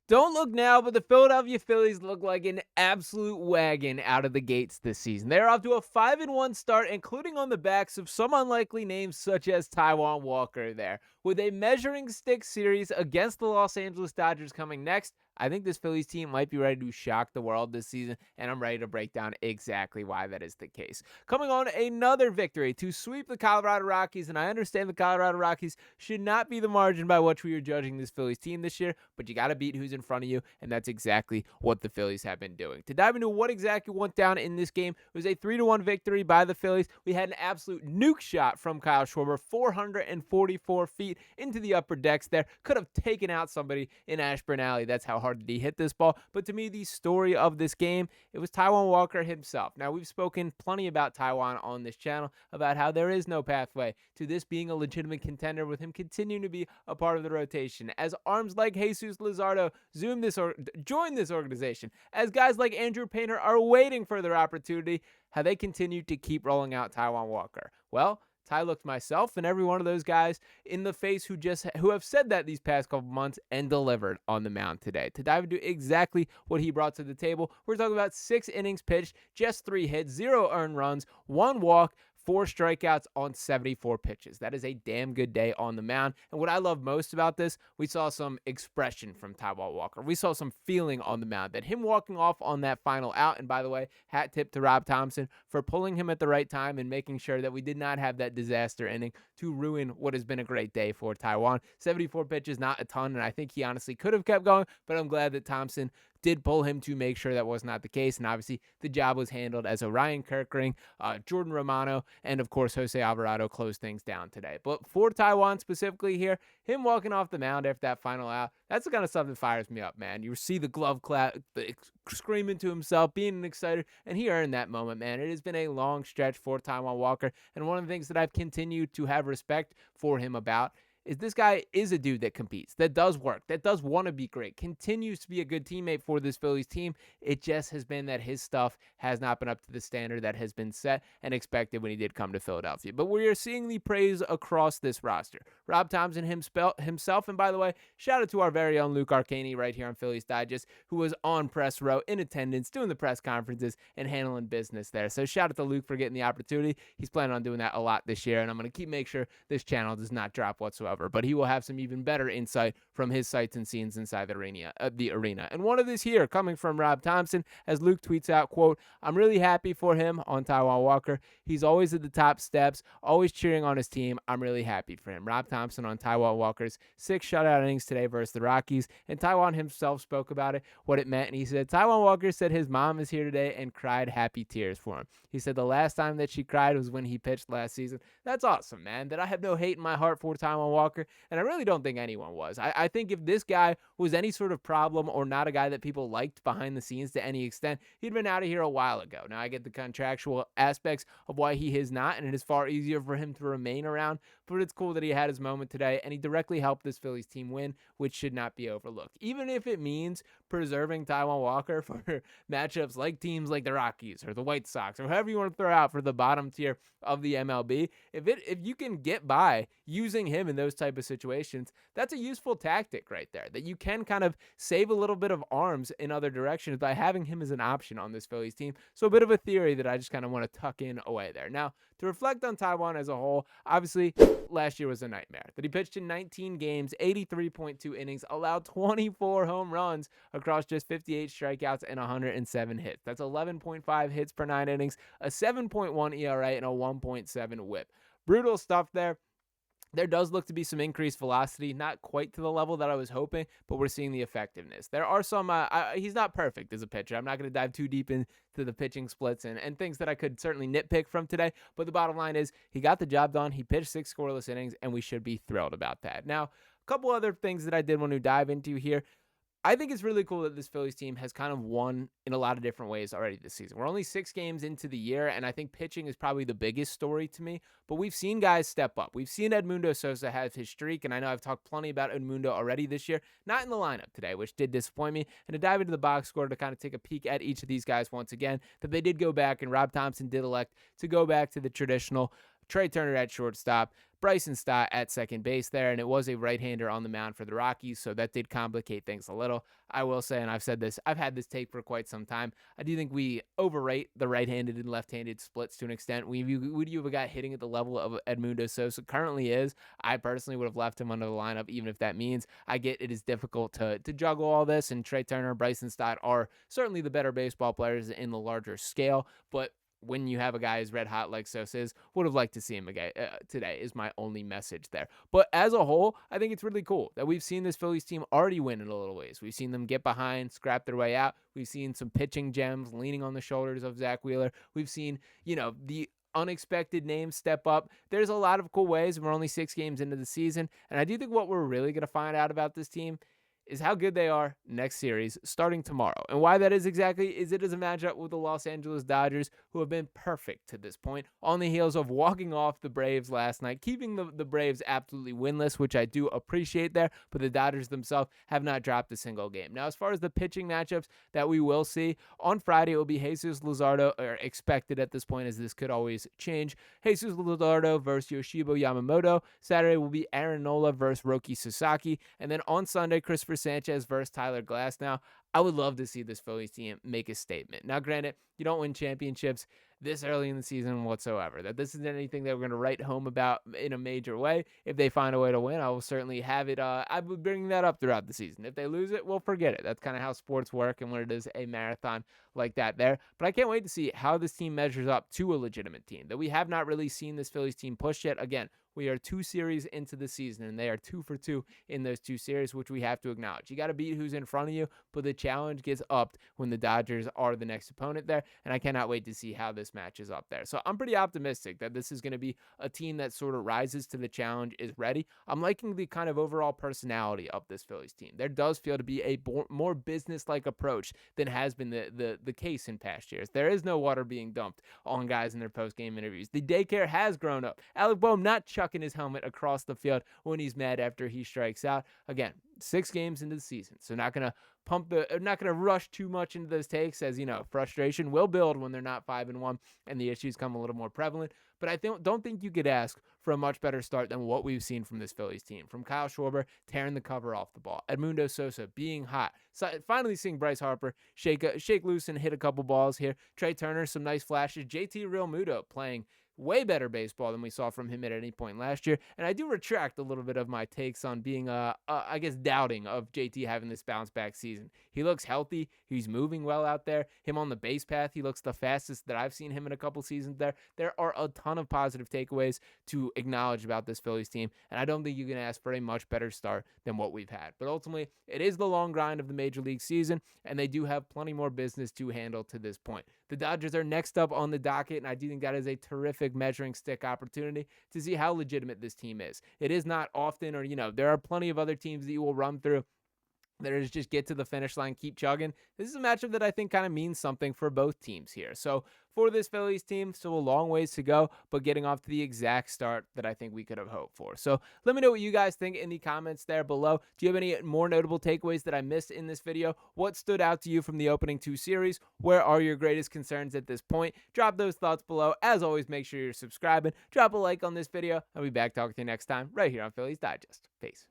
Don't look now, but the Philadelphia Phillies look like an absolute wagon out of the gates this season. They're off to a 5-1 start, including on the backs of some unlikely names such as Taijuan Walker there. With a measuring stick series against the Los Angeles Dodgers coming next, I think this Phillies team might be ready to shock the world this season, and I'm ready to break down exactly why that is the case. Coming on, another victory to sweep the Colorado Rockies, and I understand the Colorado Rockies should not be the margin by which we are judging this Phillies team this year, but you got to beat who's in front of you, and that's exactly what the Phillies have been doing. To dive into what exactly went down in this game, it was a 3-1 victory by the Phillies. We had an absolute nuke shot from Kyle Schwarber, 444 feet into the upper decks there. Could have taken out somebody in Ashburn Alley. That's how hard did he hit this ball. But to me, the story of this game, it was Taijuan Walker himself. Now, we've spoken plenty about Taijuan on this channel, about how there is no pathway to this being a legitimate contender with him continuing to be a part of the rotation. As arms like Jesus Luzardo join this organization, as guys like Andrew Painter are waiting for their opportunity, how they continue to keep rolling out Taijuan Walker. Well, Ty looked myself and every one of those guys in the face who have said that these past couple months and delivered on the mound today. To dive into exactly what he brought to the table, we're talking about 6 innings pitched, just 3 hits, 0 earned runs, 1 walk, 4 strikeouts on 74 pitches. That is a damn good day on the mound. And what I love most about this, we saw some expression from Taijuan Walker. We saw some feeling on the mound. That him walking off on that final out, and by the way, hat tip to Rob Thomson for pulling him at the right time and making sure that we did not have that disaster inning to ruin what has been a great day for Taijuan. 74 pitches, not a ton, and I think he honestly could have kept going, but I'm glad that Thomson did pull him to make sure that was not the case. And obviously the job was handled as Orion Kirkring, Jordan Romano, and of course Jose Alvarado closed things down today. But for Taijuan specifically here, him walking off the mound after that final out, that's the kind of stuff that fires me up, man. You see the glove clap, screaming to himself, being excited, and he earned that moment, man. It has been a long stretch for Taijuan Walker, and one of the things that I've continued to have respect for him about is this guy is a dude that competes, that does work, that does want to be great, continues to be a good teammate for this Phillies team. It just has been that his stuff has not been up to the standard that has been set and expected when he did come to Philadelphia. But we are seeing the praise across this roster. Rob Thomson himself, and by the way, shout out to our very own Luke Arcaney right here on Phillies Digest, who was on press row in attendance, doing the press conferences and handling business there. So shout out to Luke for getting the opportunity. He's planning on doing that a lot this year, and I'm going to make sure this channel does not drop whatsoever. But he will have some even better insight from his sights and scenes inside the arena. And one of this here coming from Rob Thomson, as Luke tweets out, quote, "I'm really happy for him on Taijuan Walker. He's always at the top steps, always cheering on his team. I'm really happy for him." Rob Thomson on Taijuan Walker's 6 shutout innings today versus the Rockies. And Taijuan himself spoke about it, what it meant. And he said, Taijuan Walker said his mom is here today and cried happy tears for him. He said the last time that she cried was when he pitched last season. That's awesome, man. That I have no hate in my heart for Taijuan Walker, and I really don't think anyone was. I think if this guy was any sort of problem or not a guy that people liked behind the scenes to any extent, he'd been out of here a while ago. Now, I get the contractual aspects of why he is not, and it is far easier for him to remain around, but it's cool that he had his moment today, and he directly helped this Phillies team win, which should not be overlooked. Even if it means preserving Taijuan Walker for matchups like teams like the Rockies or the White Sox or whoever you want to throw out for the bottom tier of the MLB, if you can get by using him in those type of situations, that's a useful tactic right there, that you can kind of save a little bit of arms in other directions by having him as an option on this Phillies team. So a bit of a theory that I just kind of want to tuck in away there. Now, to reflect on Taijuan as a whole, obviously last year was a nightmare. That he pitched in 19 games, 83.2 innings, allowed 24 home runs across just 58 strikeouts and 107 hits. That's 11.5 hits per 9 innings, a 7.1 ERA, and a 1.7 whip. Brutal stuff there. There does look to be some increased velocity, not quite to the level that I was hoping, but we're seeing the effectiveness. There are some, he's not perfect as a pitcher. I'm not going to dive too deep into the pitching splits and things that I could certainly nitpick from today, but the bottom line is he got the job done. He pitched 6 scoreless innings, and we should be thrilled about that. Now, a couple other things that I did want to dive into here. I think it's really cool that this Phillies team has kind of won in a lot of different ways already this season. We're only 6 games into the year, and I think pitching is probably the biggest story to me, but we've seen guys step up. We've seen Edmundo Sosa have his streak, and I know I've talked plenty about Edmundo already this year, not in the lineup today, which did disappoint me, and to dive into the box score to kind of take a peek at each of these guys once again, that they did go back, and Rob Thomson did elect to go back to the traditional Trey Turner at shortstop, Bryson Stott at second base there, and it was a right-hander on the mound for the Rockies, so that did complicate things a little. I will say, and I've said this, I've had this take for quite some time, I do think we overrate the right-handed and left-handed splits to an extent. Would you have a guy hitting at the level of Edmundo Sosa currently is? I personally would have left him under the lineup, even if that means I get it is difficult to juggle all this, and Trey Turner and Bryson Stott are certainly the better baseball players in the larger scale, but when you have a guy as red hot like Sosa is, would have liked to see him again today is my only message there. But as a whole, I think it's really cool that we've seen this Phillies team already win in a little ways. We've seen them get behind, scrap their way out. We've seen some pitching gems leaning on the shoulders of Zack Wheeler. We've seen, the unexpected names step up. There's a lot of cool ways, and we're only 6 games into the season. And I do think what we're really going to find out about this team is how good they are next series starting tomorrow. And why that is exactly is it is a matchup with the Los Angeles Dodgers, who have been perfect to this point on the heels of walking off the Braves last night, keeping the Braves absolutely winless, which I do appreciate there, but the Dodgers themselves have not dropped a single game. Now, as far as the pitching matchups that we will see, on Friday it will be Jesus Luzardo, or expected at this point, as this could always change, Jesus Luzardo versus Yoshiro Yamamoto. Saturday will be Aaron Nola versus Roki Sasaki, and then on Sunday, Christopher Sanchez versus Tyler Glass. Now, I would love to see this Phillies team make a statement. Now, granted, you don't win championships this early in the season whatsoever. That this isn't anything that we're going to write home about in a major way. If they find a way to win, I will certainly have it. I will bring that up throughout the season. If they lose it, we'll forget it. That's kind of how sports work and when it is a marathon like that there. But I can't wait to see how this team measures up to a legitimate team. That we have not really seen this Phillies team push yet. Again, we are 2 series into the season, and they are 2 for 2 in those 2 series, which we have to acknowledge. You got to beat who's in front of you, but the challenge gets upped when the Dodgers are the next opponent there, and I cannot wait to see how this matches up there. So I'm pretty optimistic that this is going to be a team that sort of rises to the challenge, is ready. I'm liking the kind of overall personality of this Phillies team. There does feel to be a more business-like approach than has been the case in past years. There is no water being dumped on guys in their post-game interviews. The daycare has grown up. Alec Boehm not chucking his helmet across the field when he's mad after he strikes out. Again, 6 games into the season, so not gonna rush too much into those takes, as frustration will build when they're not 5-1 and the issues come a little more prevalent. But I don't think you could ask for a much better start than what we've seen from this Phillies team. From Kyle Schwarber tearing the cover off the ball, Edmundo Sosa being hot, so finally seeing Bryce Harper shake loose and hit a couple balls here. Trey Turner, some nice flashes. JT Realmuto playing way better baseball than we saw from him at any point last year. And I do retract a little bit of my takes on being, I guess, doubting of JT having this bounce back season. He looks healthy. He's moving well out there. Him on the base path, he looks the fastest that I've seen him in a couple seasons there. There are a ton of positive takeaways to acknowledge about this Phillies team, and I don't think you can ask for a much better start than what we've had. But ultimately, it is the long grind of the Major League season, and they do have plenty more business to handle to this point. The Dodgers are next up on the docket, and I do think that is a terrific measuring stick opportunity to see how legitimate this team is. It is not often, or there are plenty of other teams that you will run through that is just get to the finish line, keep chugging. This is a matchup that I think kind of means something for both teams here. So for this Phillies team, still a long ways to go, but getting off to the exact start that I think we could have hoped for. So let me know what you guys think in the comments there below. Do you have any more notable takeaways that I missed in this video? What stood out to you from the opening 2 series? Where are your greatest concerns at this point? Drop those thoughts below. As always, make sure you're subscribing. Drop a like on this video. I'll be back talking to you next time right here on Phillies Digest. Peace.